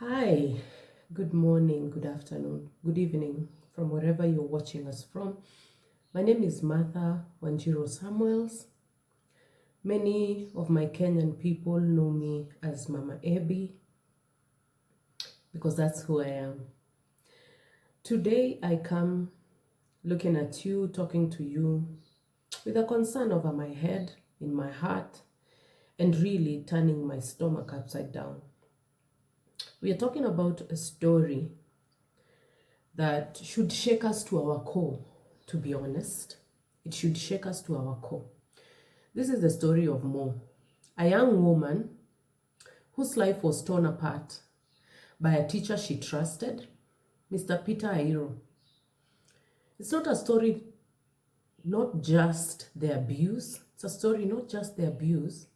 Hi, good morning, good afternoon, good evening, from wherever you're watching us from. My name is Martha Wanjiro Samuels. Many of my Kenyan people know me as Mama Abby because that's who I am. Today I come looking at you, talking to you with a concern over my head, in my heart, and really turning my stomach upside down. We are talking about a story that should shake us to our core, to be honest. It should shake us to our core. This is the story of Mo, a young woman whose life was torn apart by a teacher she trusted, Mr. Peter Ayiro. It's not a story, not just the abuse. It's a story not just the abuse,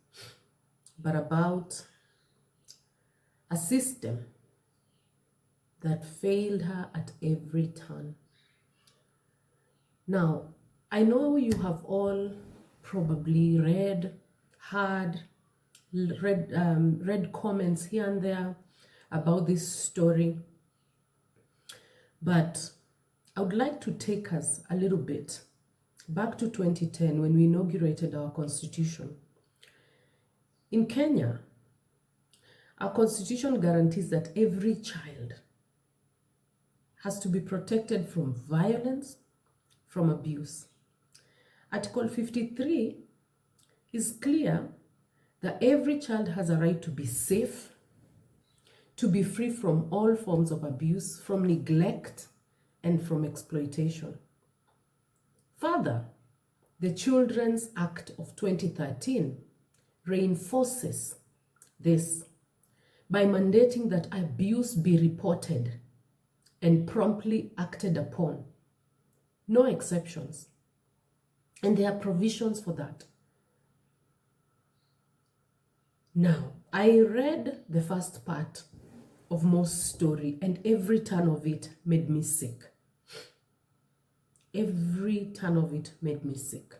but about a system that failed her at every turn. Now, I know you have all probably read comments here and there about this story, but I would like to take us a little bit back to 2010 when we inaugurated our constitution. In Kenya, our constitution guarantees that every child has to be protected from violence, from abuse. Article 53 is clear that every child has a right to be safe, to be free from all forms of abuse, from neglect, and from exploitation. Further, the Children's Act of 2013 reinforces this by mandating that abuse be reported and promptly acted upon. No exceptions. And there are provisions for that. Now, I read the first part of Mo's story, and every turn of it made me sick. Every turn of it made me sick.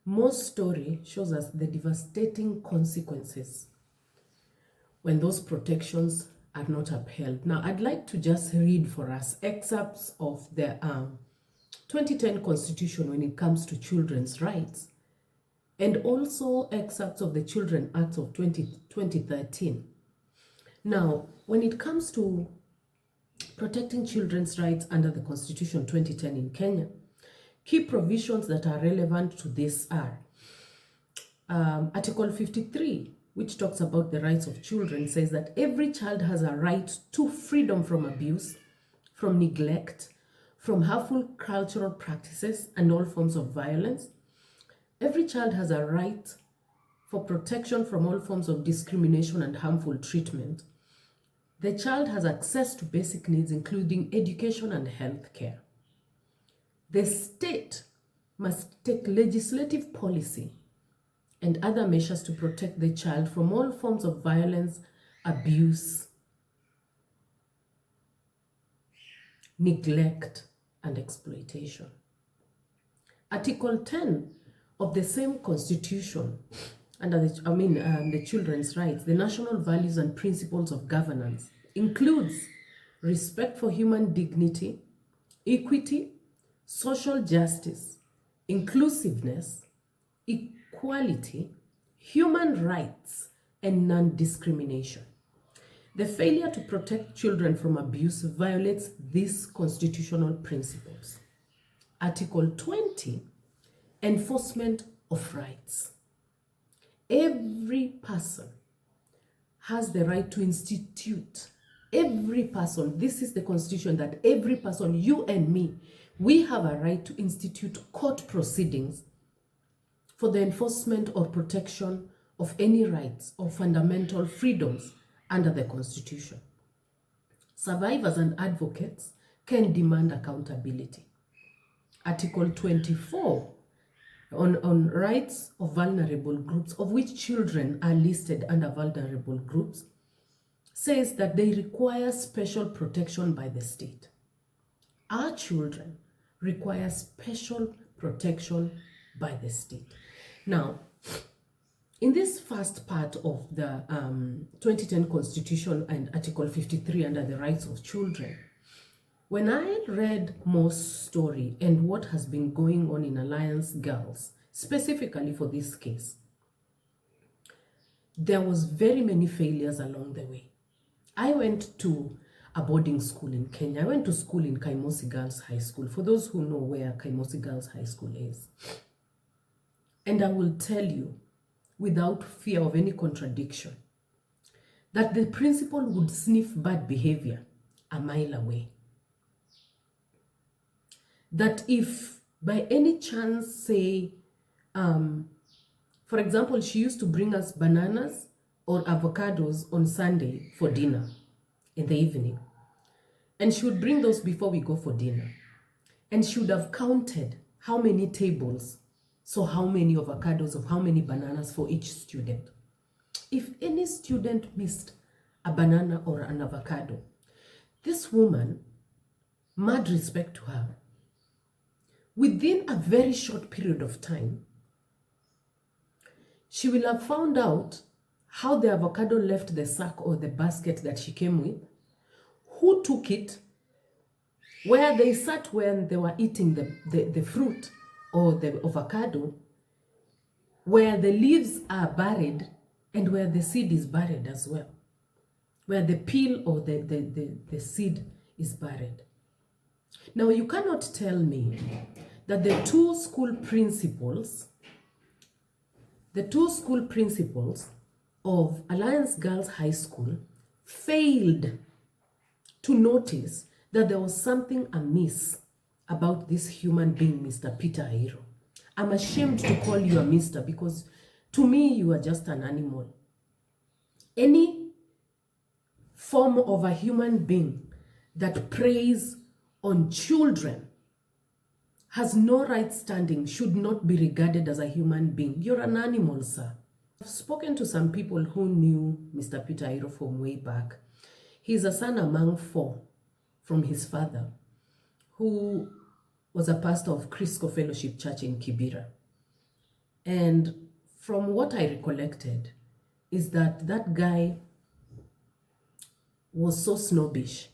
Mo's story shows us the devastating consequences when those protections are not upheld. Now, I'd like to just read for us excerpts of the 2010 Constitution when it comes to children's rights, and also excerpts of the Children Act of 2013. Now, when it comes to protecting children's rights under the Constitution 2010 in Kenya, key provisions that are relevant to this are Article 53, which talks about the rights of children, says that every child has a right to freedom from abuse, from neglect, from harmful cultural practices and all forms of violence. Every child has a right for protection from all forms of discrimination and harmful treatment. The child has access to basic needs, including education and health care. The state must take legislative policy and other measures to protect the child from all forms of violence, abuse, neglect, and exploitation. Article 10 of the same constitution, under the children's rights, the national values and principles of governance, includes respect for human dignity, equity, social justice, inclusiveness, equality, human rights, and non-discrimination. The failure to protect children from abuse violates these constitutional principles. Article 20, enforcement of rights. Every person has the right to institute. Every person, this is the constitution, that every person, you and me, we have a right to institute court proceedings for the enforcement or protection of any rights or fundamental freedoms under the Constitution. Survivors and advocates can demand accountability. Article 24 on rights of vulnerable groups, of which children are listed under vulnerable groups, says that they require special protection by the state. Our children require special protection by the state. Now, In this first part of the 2010 Constitution and Article 53 under the rights of children, when I read Mo's story and what has been going on in Alliance Girls, specifically for this case, there was very many failures along the way. I went to a boarding school in Kenya. I went to school in Kaimosi Girls High School, for those who know where Kaimosi Girls High School is. And I will tell you, without fear of any contradiction, that the principal would sniff bad behavior a mile away. That if by any chance, say, for example, she used to bring us bananas or avocados on Sunday for dinner in the evening. And she would bring those before we go for dinner. And she would have counted how many tables, so how many avocados of how many bananas for each student. If any student missed a banana or an avocado, this woman, mad respect to her, within a very short period of time, she will have found out how the avocado left the sack or the basket that she came with, who took it, where they sat when they were eating the fruit or the avocado, where the leaves are buried and where the seed is buried as well, where the peel or the seed is buried. Now, you cannot tell me that the two school principals of Alliance Girls High School failed to notice that there was something amiss about this human being, Mr. Peter Ayiro. I'm ashamed to call you a mister, because to me, you are just an animal. Any form of a human being that preys on children has no right standing, should not be regarded as a human being. You're an animal, sir. I've spoken to some people who knew Mr. Peter Ayiro from way back. He's a son among four from his father, who was a pastor of Crisco Fellowship Church in Kibera. And from what I recollected is that that guy was so snobbish,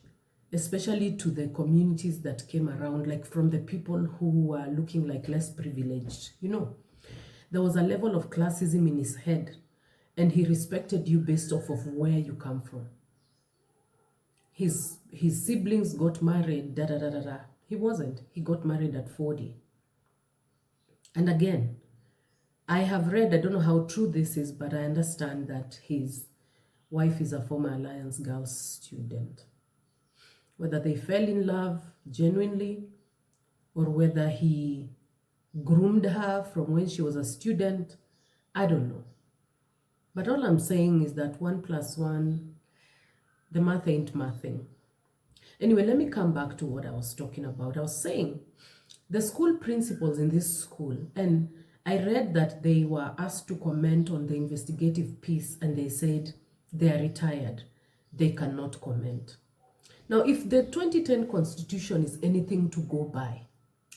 especially to the communities that came around, like from the people who were looking like less privileged. You know, there was a level of classism in his head, and he respected you based off of where you come from. His siblings got married, da-da-da-da-da. He wasn't. He got married at 40. And again, I have read, I don't know how true this is, but I understand that his wife is a former Alliance Girls student. Whether they fell in love genuinely, or whether he groomed her from when she was a student, I don't know. But all I'm saying is that 1 + 1, the math ain't mathing. Anyway, let me come back to what I was talking about. I was saying the school principals in this school, and I read that they were asked to comment on the investigative piece, and they said they are retired. They cannot comment. Now, if the 2010 Constitution is anything to go by,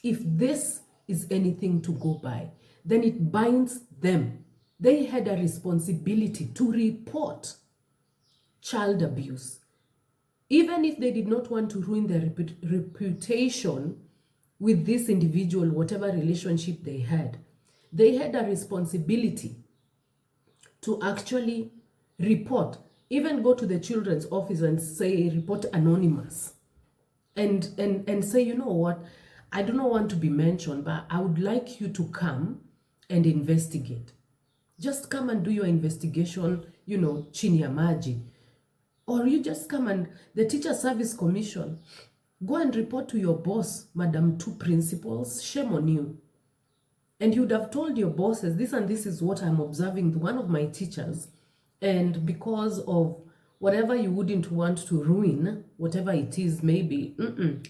if this is anything to go by, then it binds them. They had a responsibility to report child abuse. Even if they did not want to ruin their reputation with this individual, whatever relationship they had a responsibility to actually report, even go to the children's office and say, report anonymous, and say, you know what, I do not want to be mentioned, but I would like you to come and investigate. Just come and do your investigation, you know, chini ya maji. Or you just come and the Teacher Service Commission, go and report to your boss, Madam Two Principals, shame on you. And you'd have told your bosses, this and this is what I'm observing one of my teachers, and because of whatever you wouldn't want to ruin, whatever it is, maybe,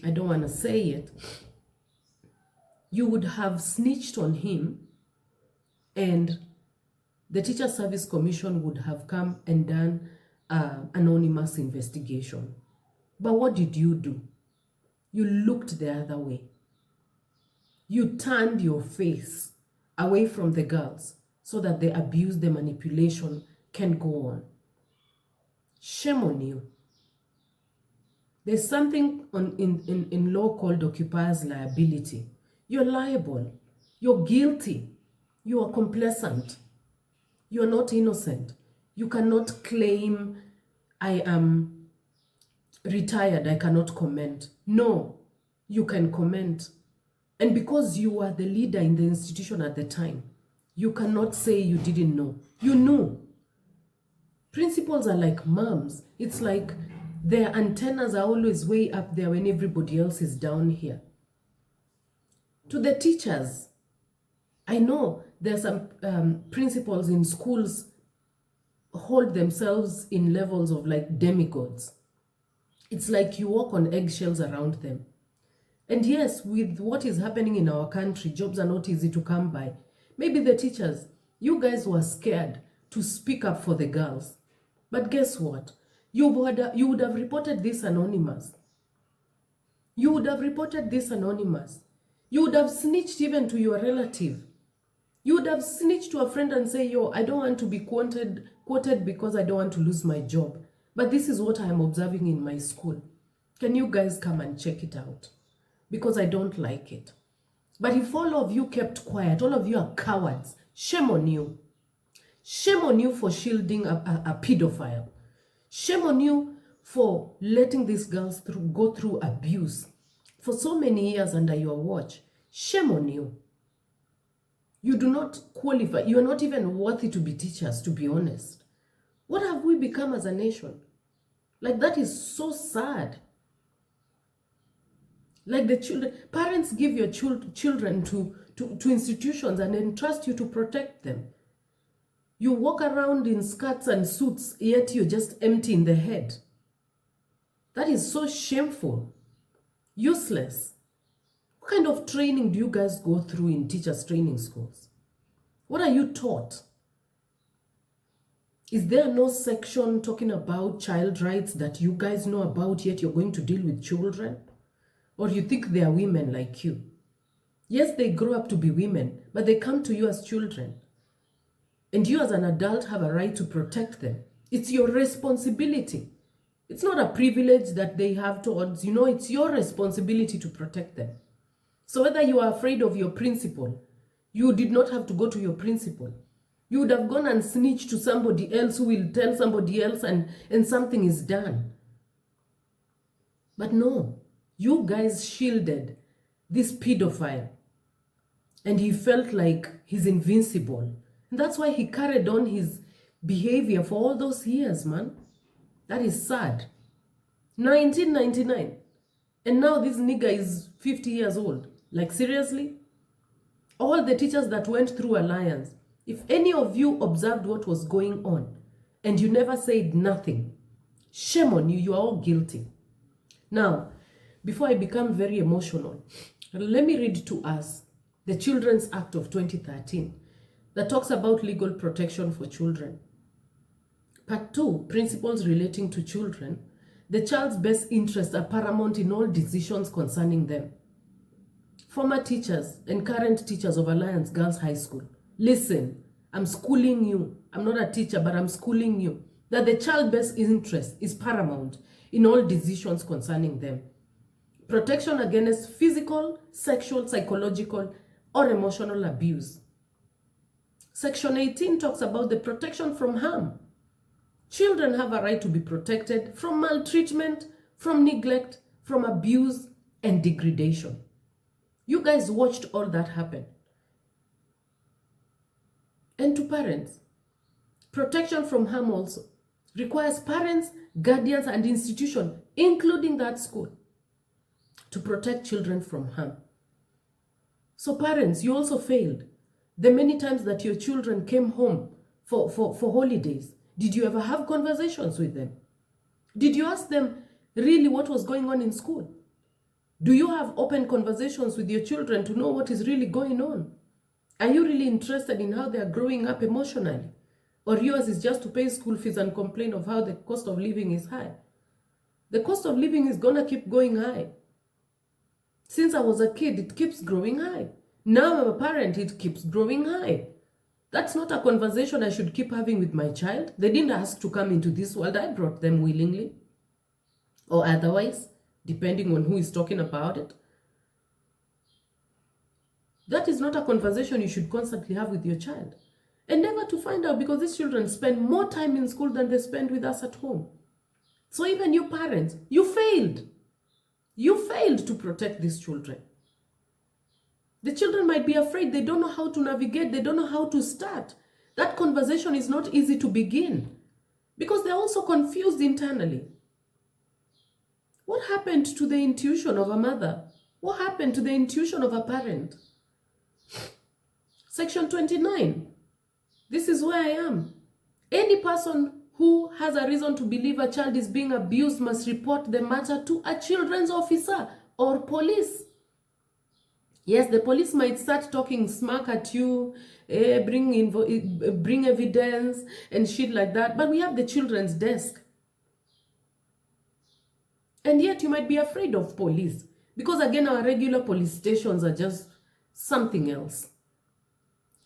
I don't want to say it, you would have snitched on him, and the Teacher Service Commission would have come and done anonymous investigation. But what did you do? You looked the other way. You turned your face away from the girls so that the abuse, the manipulation can go on. Shame on you. There's something in law called occupier's liability. You're liable. You're guilty. You are complacent. You're not innocent. You cannot claim, I am retired, I cannot comment. No, you can comment. And because you are the leader in the institution at the time, you cannot say you didn't know. You knew. Principals are like moms. It's like their antennas are always way up there when everybody else is down here. To the teachers, I know there's some principals in schools hold themselves in levels of like demigods. It's like you walk on eggshells around them. And yes, with what is happening in our country, jobs are not easy to come by. Maybe the teachers, you guys were scared to speak up for the girls. But guess what? You would have reported this anonymous. You would have reported this anonymous. You would have snitched even to your relative. You would have snitched to a friend and say, yo, I don't want to be quoted because I don't want to lose my job. But this is what I am observing in my school. Can you guys come and check it out? Because I don't like it. But if all of you kept quiet, all of you are cowards, shame on you. Shame on you for shielding a pedophile. Shame on you for letting these girls go through abuse for so many years under your watch. Shame on you. You do not qualify. You are not even worthy to be teachers, to be honest. What have we become as a nation? Like, that is so sad. Like the children, parents give your children to institutions and entrust you to protect them. You walk around in skirts and suits, yet you're just empty in the head. That is so shameful. Useless. What kind of training do you guys go through in teachers' training schools? What are you taught? Is there no section talking about child rights that you guys know about, yet you're going to deal with children? Or you think they are women like you? Yes, they grow up to be women, but they come to you as children. And you as an adult have a right to protect them. It's your responsibility. It's not a privilege that they have towards, it's your responsibility to protect them. So whether you are afraid of your principal, you did not have to go to your principal. You would have gone and snitched to somebody else who will tell somebody else and something is done. But no, you guys shielded this pedophile and he felt like he's invincible. And that's why he carried on his behavior for all those years, man. That is sad. 1999. And now this nigga is 50 years old. Like, seriously? All the teachers that went through Alliance, if any of you observed what was going on and you never said nothing, shame on you, you are all guilty. Now, before I become very emotional, let me read to us the Children's Act of 2013 that talks about legal protection for children. Part 2, principles relating to children. The child's best interests are paramount in all decisions concerning them. Former teachers and current teachers of Alliance Girls High School, listen, I'm schooling you. I'm not a teacher, but I'm schooling you. That the child's best interest is paramount in all decisions concerning them. Protection against physical, sexual, psychological, or emotional abuse. Section 18 talks about the protection from harm. Children have a right to be protected from maltreatment, from neglect, from abuse, and degradation. You guys watched all that happen. And to parents, protection from harm also requires parents, guardians, and institutions, including that school, to protect children from harm. So parents, you also failed. The many times that your children came home for holidays, did you ever have conversations with them? Did you ask them really what was going on in school? Do you have open conversations with your children to know what is really going on? Are you really interested in how they are growing up emotionally? Or yours is just to pay school fees and complain of how the cost of living is high? The cost of living is gonna keep going high. Since I was a kid, it keeps growing high. Now I'm a parent, it keeps growing high. That's not a conversation I should keep having with my child. They didn't ask to come into this world. I brought them willingly or otherwise, depending on who is talking about it. That is not a conversation you should constantly have with your child. And never to find out, because these children spend more time in school than they spend with us at home. So even you parents, you failed. You failed to protect these children. The children might be afraid. They don't know how to navigate. They don't know how to start. That conversation is not easy to begin because they're also confused internally. What happened to the intuition of a mother? What happened to the intuition of a parent? Section 29. This is where I am. Any person who has a reason to believe a child is being abused must report the matter to a children's officer or police. Yes, the police might start talking smack at you, bring evidence and shit like that, but we have the children's desk. And yet you might be afraid of police because, again, our regular police stations are just something else.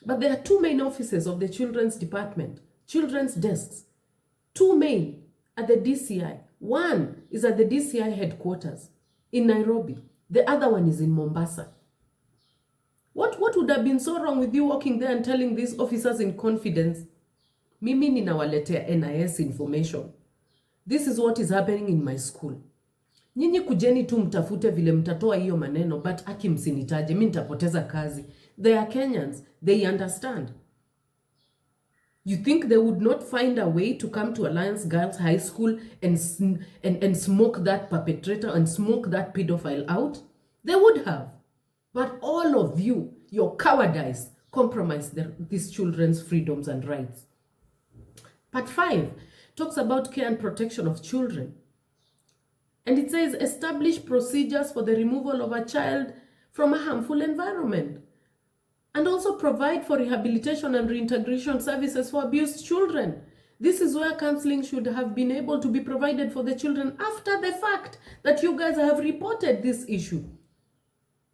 But there are two main offices of the children's department, children's desks. Two main at the DCI. One is at the DCI headquarters in Nairobi. The other one is in Mombasa. What would have been so wrong with you walking there and telling these officers in confidence, mimi ninawaletea NIS information. This is what is happening in my school. Nyinyi kujeni tu mtafute vile mtatoa hiyo maneno, but aki msinitaje, mimi nitapoteza kazi. They are Kenyans. They understand. You think they would not find a way to come to Alliance Girls High School and smoke that perpetrator and smoke that pedophile out? They would have. But all of you, your cowardice, compromise these children's freedoms and rights. Part 5 talks about care and protection of children. And it says, establish procedures for the removal of a child from a harmful environment. And also provide for rehabilitation and reintegration services for abused children. This is where counseling should have been able to be provided for the children after the fact that you guys have reported this issue.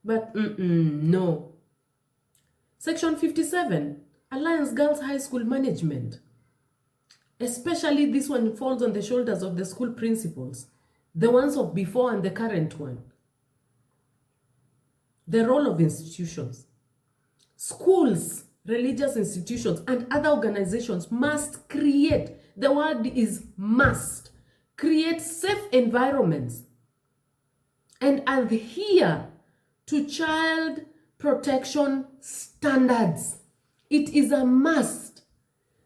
But no. Section 57, Alliance Girls High School Management. Especially this one falls on the shoulders of the school principals, the ones of before and the current one. The role of institutions. Schools, religious institutions, and other organizations must create, the word is must, create safe environments and adhere to child protection standards. It is a must.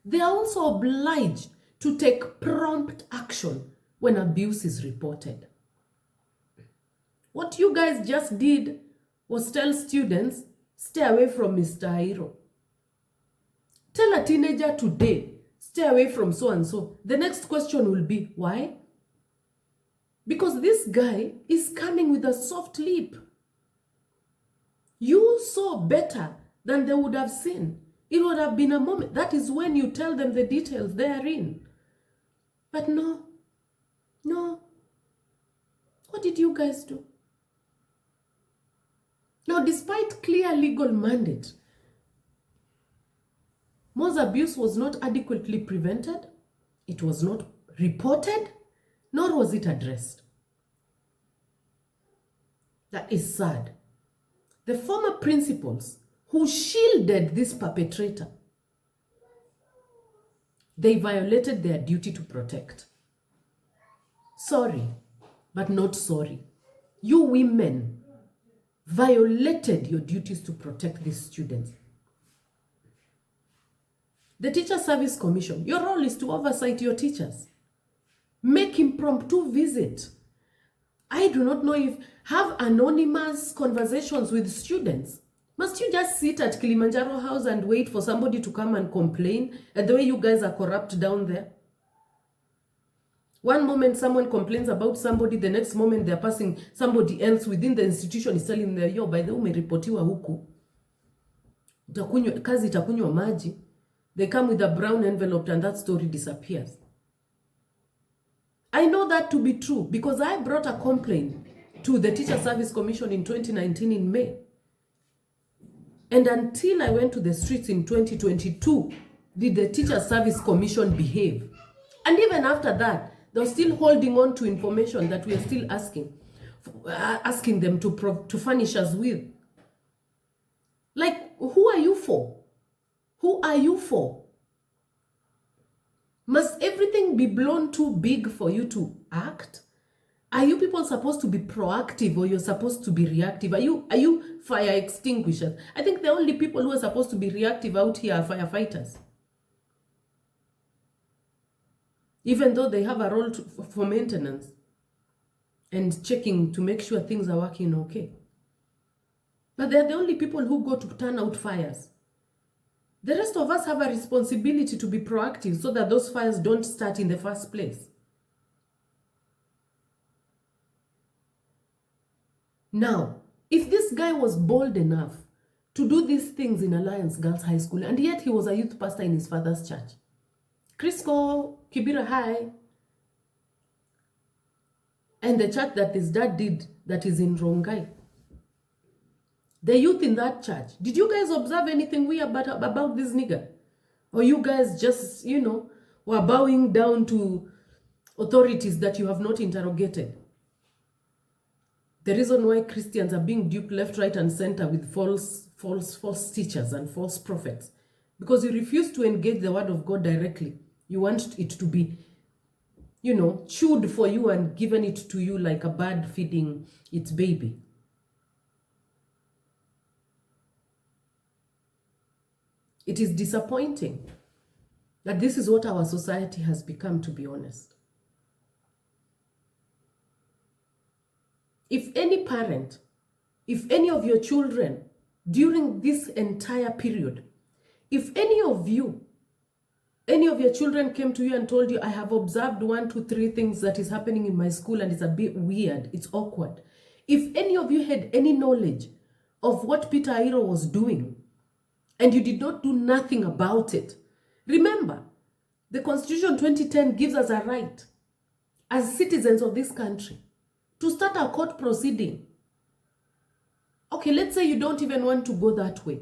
They are also obliged to take prompt action when abuse is reported. What you guys just did was tell students, stay away from Mr. Ayiro. Tell a teenager today, stay away from so-and-so. The next question will be, why? Because this guy is coming with a soft lip. You saw better than they would have seen. It would have been a moment. That is when you tell them the details therein. But no. What did you guys do? Now, despite clear legal mandate, most abuse was not adequately prevented, it was not reported, nor was it addressed. That is sad. The former principals who shielded this perpetrator, they violated their duty to protect. Sorry, but not sorry. You women violated your duties to protect these students. The Teacher Service Commission, your role is to oversight your teachers. Make impromptu visit. I do not know if have anonymous conversations with students. Must you just sit at Kilimanjaro House and wait for somebody to come and complain at the way you guys are corrupt down there? One moment someone complains about somebody, the next moment they're passing somebody else within the institution is telling them, yo, by the way, umeripotiwa huku. Kazi itakunywa maji. They come with a brown envelope and that story disappears. I know that to be true because I brought a complaint to the Teacher Service Commission in 2019 in May. And until I went to the streets in 2022, did the Teacher Service Commission behave? And even after that, they're still holding on to information that we are still asking them to furnish us with. Like, who are you for? Who are you for? Must everything be blown too big for you to act? Are you people supposed to be proactive, or you're supposed to be reactive? Are you fire extinguishers? I think the only people who are supposed to be reactive out here are firefighters. Even though they have a role for maintenance and checking to make sure things are working okay. But they're the only people who go to turn out fires. The rest of us have a responsibility to be proactive so that those fires don't start in the first place. Now, if this guy was bold enough to do these things in Alliance Girls High School, and yet he was a youth pastor in his father's church, Crisco, Kibera High, and the church that his dad did, that is in Mungai, the youth in that church, did you guys observe anything weird about this nigga? Or you guys just, were bowing down to authorities that you have not interrogated? The reason why Christians are being duped left, right, and center with false teachers and false prophets, because you refuse to engage the word of God directly. You want it to be, chewed for you and given it to you like a bird feeding its baby. It is disappointing that this is what our society has become, to be honest. If any parent, if any of your children during this entire period, if any of your children came to you and told you, I have observed 1, 2, 3 things that is happening in my school and it's a bit weird, it's awkward. If any of you had any knowledge of what Peter Ayiro was doing and you did not do nothing about it, remember, the Constitution 2010 gives us a right as citizens of this country to start a court proceeding. Okay, let's say you don't even want to go that way.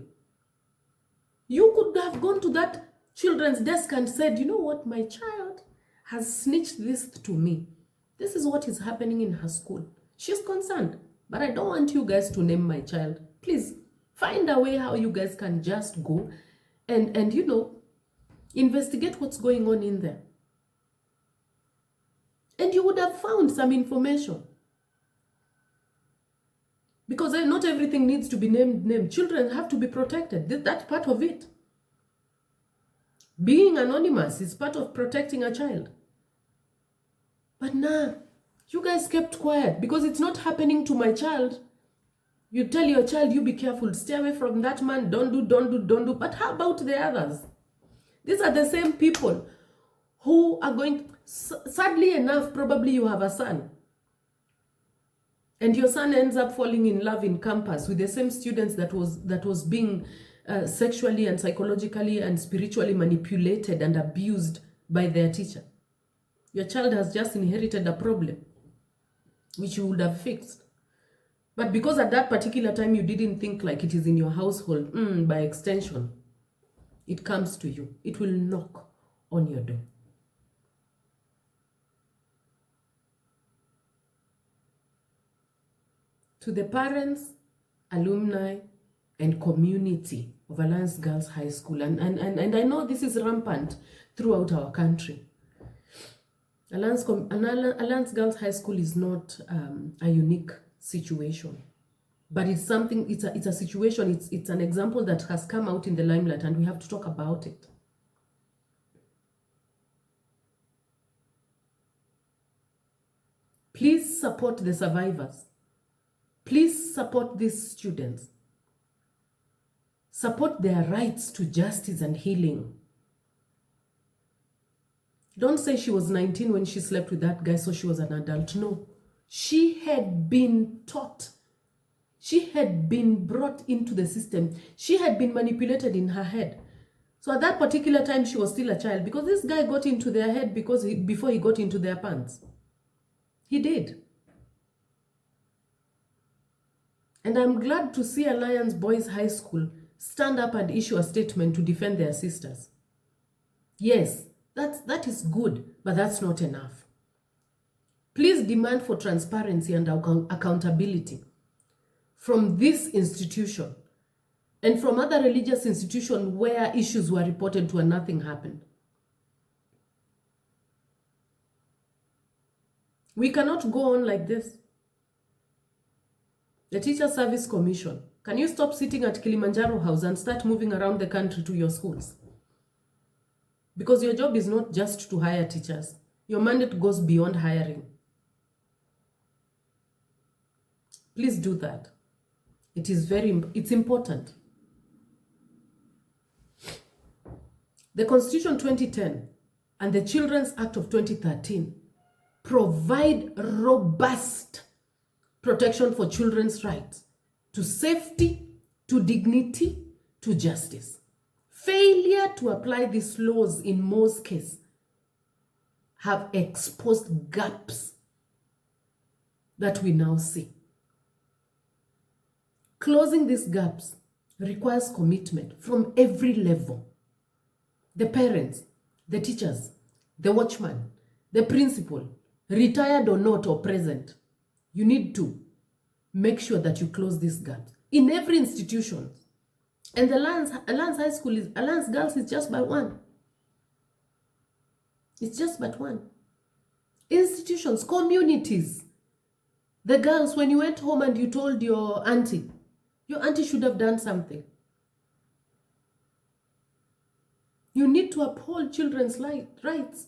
You could have gone to that children's desk and said, you know what, my child has snitched this to me. This is what is happening in her school. She's concerned, but I don't want you guys to name my child. Please find a way how you guys can just go and investigate what's going on in there. And you would have found some information. Because not everything needs to be named. Children have to be protected. That's part of it. Being anonymous is part of protecting a child. But nah, you guys kept quiet because it's not happening to my child. You tell your child, you be careful, stay away from that man, don't do. But how about the others? These are the same people who are going, sadly enough, probably you have a son. And your son ends up falling in love in campus with the same students that was being sexually and psychologically and spiritually manipulated and abused by their teacher. Your child has just inherited a problem, which you would have fixed. But because at that particular time you didn't think like it is in your household, by extension, it comes to you. It will knock on your door. To the parents, alumni, and community of Alliance Girls High School, and I know this is rampant throughout our country. Alliance Girls High School is not a unique situation, but it's something. It's a situation. It's an example that has come out in the limelight, and we have to talk about it. Please support the survivors. Please support these students. Support their rights to justice and healing. Don't say she was 19 when she slept with that guy, so she was an adult. No. She had been taught. She had been brought into the system. She had been manipulated in her head. So at that particular time, she was still a child because this guy got into their head before he got into their pants. He did. And I'm glad to see Alliance Boys High School stand up and issue a statement to defend their sisters. Yes, that is good, but that's not enough. Please demand for transparency and accountability from this institution and from other religious institutions where issues were reported to and nothing happened. We cannot go on like this. The Teacher Service Commission, can you stop sitting at Kilimanjaro House and start moving around the country to your schools? Because your job is not just to hire teachers. Your mandate goes beyond hiring. Please do that. It's important. The Constitution 2010 and the Children's Act of 2013 provide robust protection for children's rights to safety, to dignity, to justice. Failure to apply these laws in most cases have exposed gaps that we now see. Closing these gaps requires commitment from every level. The parents, the teachers, the watchman, the principal, retired or not or present, you need to make sure that you close these gaps in every institution. And the Alliance High School Alliance Girls is just but one. It's just but one. Institutions, communities. The girls, when you went home and you told your auntie should have done something. You need to uphold children's rights,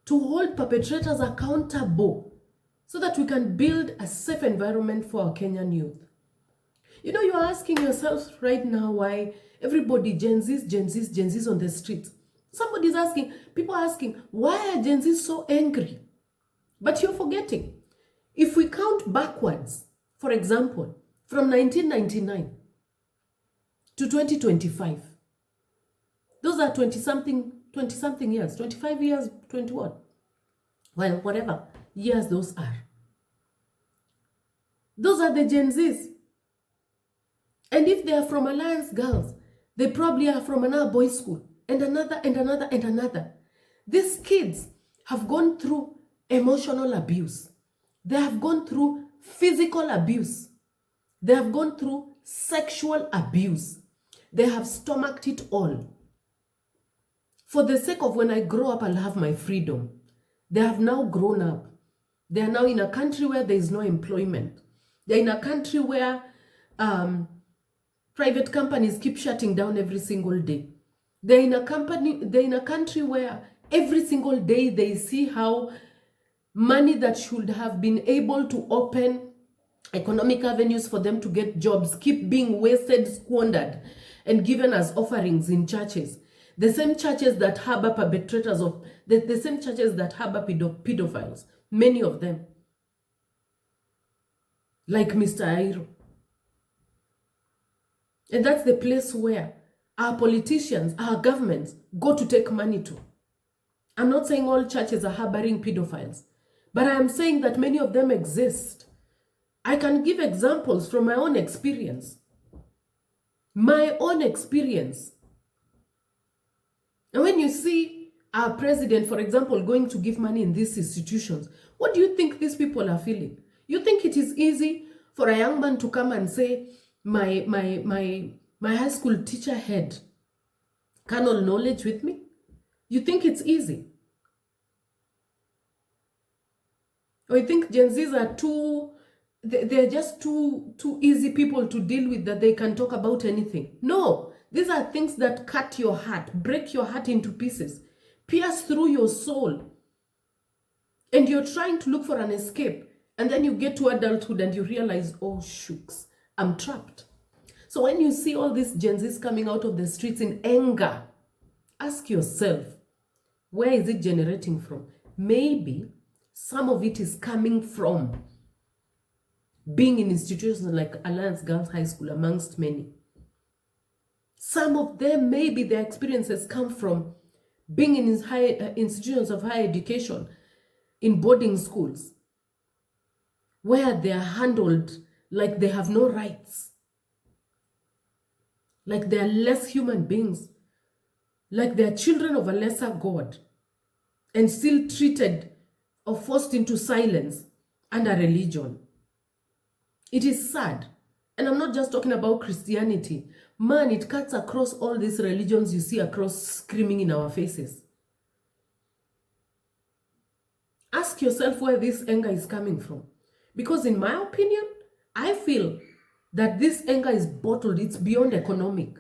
to hold perpetrators accountable so that we can build a safe environment for our Kenyan youth. You know, you're asking yourself right now why everybody, Gen Zs on the streets. Somebody's asking, people are asking, why are Gen Zs so angry? But you're forgetting. If we count backwards, for example, from 1999 to 2025, those are 20-something years, 25 years, 20 what? Well, whatever years those are. Those are the Gen Zs. And if they are from Alliance Girls, they probably are from another boys' school, and another, and another, and another. These kids have gone through emotional abuse. They have gone through physical abuse. They have gone through sexual abuse. They have stomached it all. For the sake of when I grow up, I'll have my freedom. They have now grown up. They are now in a country where there is no employment. They're in a country where private companies keep shutting down every single day. They're in a country where every single day they see how money that should have been able to open economic avenues for them to get jobs keep being wasted, squandered, and given as offerings in churches. The same churches that harbor perpetrators of, the same churches that harbor pedophiles, many of them, like Mr. Ayiro. And that's the place where our politicians, our governments go to take money to. I'm not saying all churches are harboring pedophiles, but I am saying that many of them exist. I can give examples from my own experience. My own experience. And when you see our president, for example, going to give money in these institutions, what do you think these people are feeling? You think it is easy for a young man to come and say, my high school teacher had carnal knowledge with me? You think it's easy? Or you think Gen Zs are they're just too easy people to deal with, that they can talk about anything? No, these are things that cut your heart, break your heart into pieces, pierce through your soul. And you're trying to look for an escape. And then you get to adulthood and you realize, oh, shooks, I'm trapped. So when you see all these Gen Zs coming out of the streets in anger, ask yourself, where is it generating from? Maybe some of it is coming from being in institutions like Alliance Girls High School, amongst many. Some of them, maybe their experiences come from being in institutions of higher education, in boarding schools, where they are handled like they have no rights. like they are less human beings, like they are children of a lesser God, and still treated or forced into silence under religion. It is sad. And I'm not just talking about Christianity. Man, it cuts across all these religions you see across screaming in our faces. Ask yourself where this anger is coming from. Because in my opinion, I feel that this anger is bottled. It's beyond economic.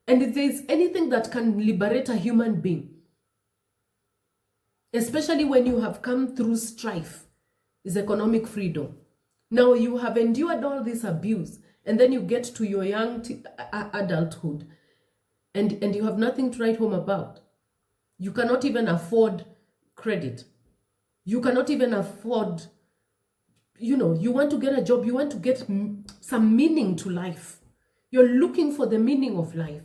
And if there is anything that can liberate a human being, especially when you have come through strife, is economic freedom. Now you have endured all this abuse, and then you get to your young adulthood, and you have nothing to write home about. You cannot even afford credit. You cannot even afford, you want to get a job, you want to get some meaning to life. You're looking for the meaning of life,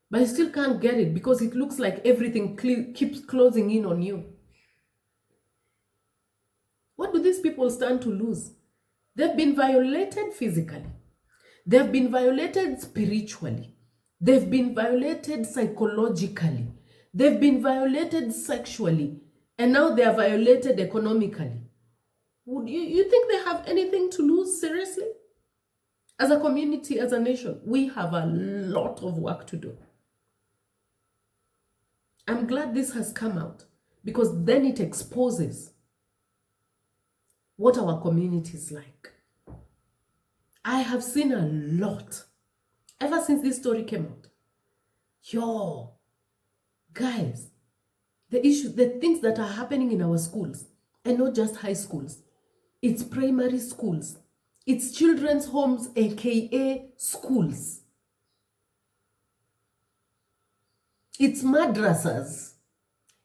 but you still can't get it because it looks like everything keeps closing in on you. What do these people stand to lose? They've been violated physically. They've been violated spiritually. They've been violated psychologically. They've been violated sexually. And now they are violated economically. Would you think they have anything to lose, seriously? As a community, as a nation, we have a lot of work to do. I'm glad this has come out because then it exposes what our community is like. I have seen a lot ever since this story came out. Yo, guys, the things that are happening in our schools, and not just high schools, it's primary schools, it's children's homes, aka schools, it's madrasas,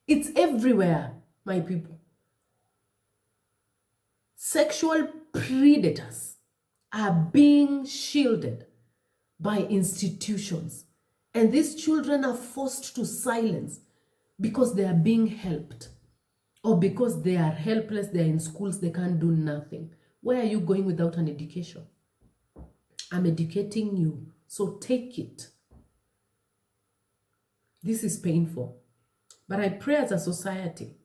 it's everywhere, my people. Sexual predators are being shielded by institutions, and these children are forced to silence because they are being helped, or because they are helpless, they are in schools, they can't do nothing. Where are you going without an education? I'm educating you, so take it. This is painful, but I pray as a society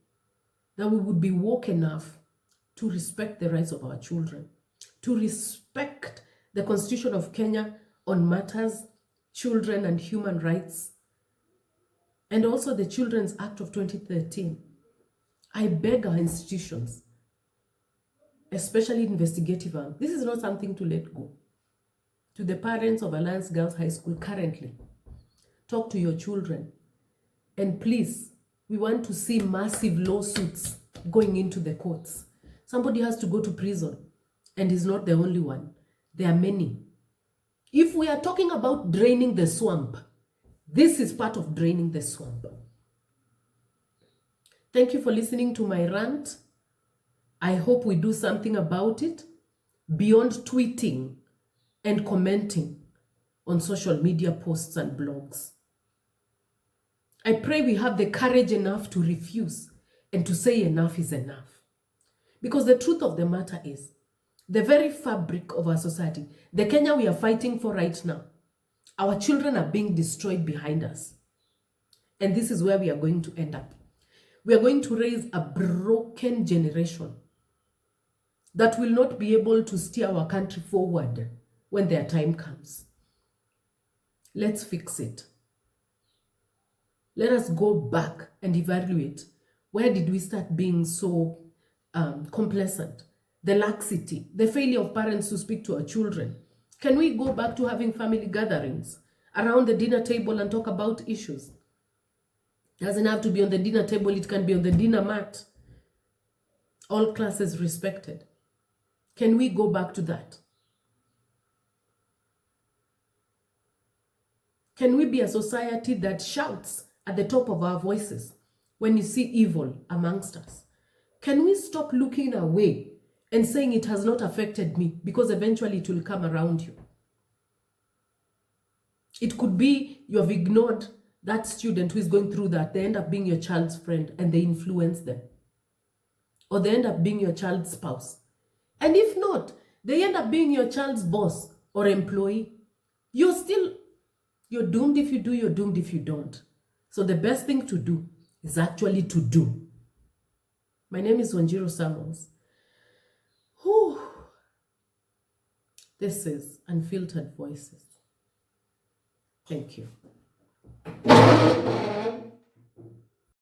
that we would be woke enough to respect the rights of our children, to respect the Constitution of Kenya on matters, children and human rights, and also the Children's Act of 2013. I beg our institutions, especially investigative arm, this is not something to let go. To the parents of Alliance Girls High School currently, talk to your children. And please, we want to see massive lawsuits going into the courts. Somebody has to go to prison, and he's not the only one. There are many. If we are talking about draining the swamp, this is part of draining the swamp. Thank you for listening to my rant. I hope we do something about it beyond tweeting and commenting on social media posts and blogs. I pray we have the courage enough to refuse and to say enough is enough. Because the truth of the matter is, the very fabric of our society, the Kenya we are fighting for right now, our children are being destroyed behind us. And this is where we are going to end up. We are going to raise a broken generation that will not be able to steer our country forward when their time comes. Let's fix it. Let us go back and evaluate. Where did we start being so complacent? The laxity, the failure of parents to speak to our children. Can we go back to having family gatherings around the dinner table and talk about issues? It doesn't have to be on the dinner table, it can be on the dinner mat. All classes respected. Can we go back to that? Can we be a society that shouts at the top of our voices when you see evil amongst us? Can we stop looking away and saying it has not affected me, because eventually it will come around you? It could be you have ignored that student who is going through that. They end up being your child's friend and they influence them. Or they end up being your child's spouse. And if not, they end up being your child's boss or employee. You're still You're doomed if you do, you're doomed if you don't. So the best thing to do is actually to do. My name is Wanjiru Samuels. Whew. This is Unfiltered Voices. Thank you.